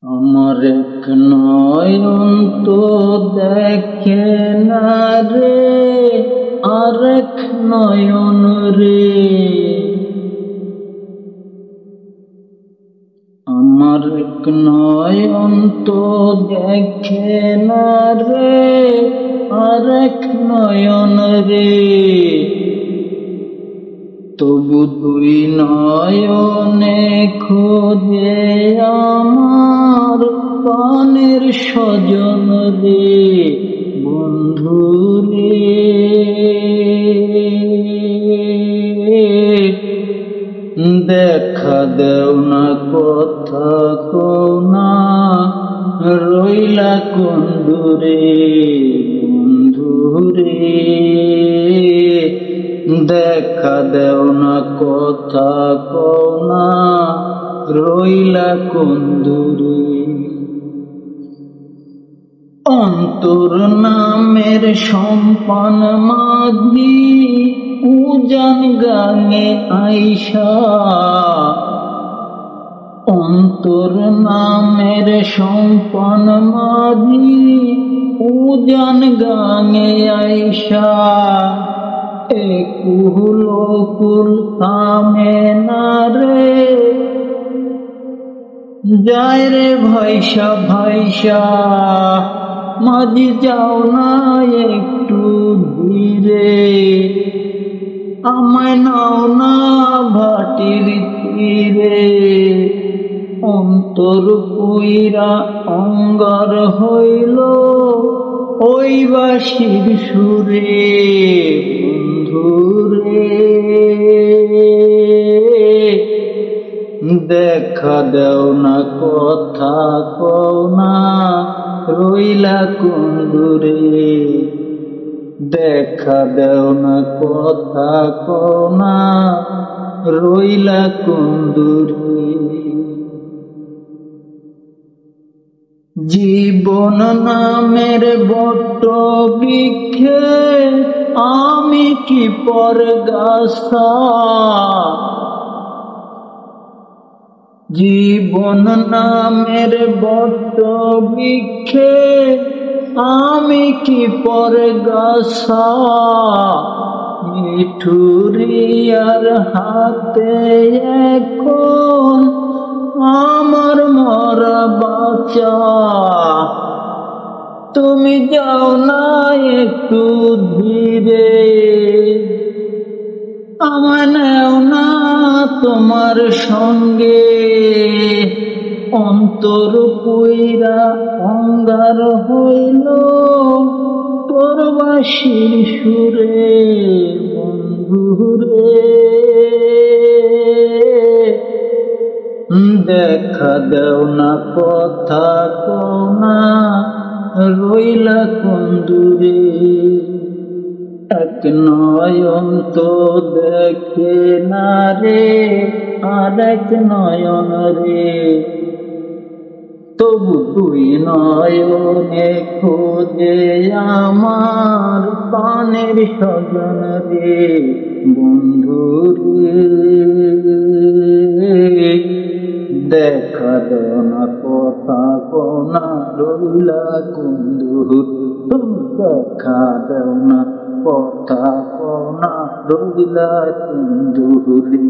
আমার এক নয়ন তো দেখে না রে, আরেক নয়ন রে। আমার এক নয়ন তো দেখে না রে, আরেক নয়ন রে। তবু দুই নয়নে খোঁজে আমার প্রাণের স্বজন রে, বন্ধু রে। দেখা দেও না, কথা কও না, রইলা কোন দূরে, বন্ধু রে। দেখা দেও না, কথা কও না, রইলা কোন দূরে। অন্তর নামের সম্পান মাঝি উজান গাঙে আইসা, অন্তর নামের সম্পান মাঝি উজান গাঙে আইসা। একুল কুল থামে না রে, যায় রে ভাইসা ভাইসা। মাঝি যাও না একটু ধীরে, আমায় নাও না ভাটির তীরে। অন্তর পুইরা অঙ্গার হইল ওই বাঁশির সুরে, বন্ধু রে। দেখা দেও না, কথা কও না, রইলা কোন দূরে। দেখা দেও না, কথা কও না, রইলা কোন দূরে। জীবন নামের বট বৃক্ষে আমি কি পরগাছা, জীবন নামের বট বৃক্ষে আমি কি পরগাছা। মিঠুরিয়ার হাতে এখন আমার মরা বাঁচা। তুমি যাও না একটু ধীরে, আমায় নেও না তোমার সঙ্গে। অন্তর পুইরা অঙ্গার হইল তোর বাঁশির সুরে, বন্ধু রে। দেখা দেও না, কথা কও না, রইলা কোন দূরে। এক নয়ন তো দেখে না রে, আরেক নয়ন রে। তবু দুই নয়নে খোঁজে আমার প্রাণের স্বজন রে, বন্ধু রে। দেখা দেও না, কথা কও না, রইলা কোন দূরে। দেখা দেও না, কথা কও না, রইলা কোন দূরে।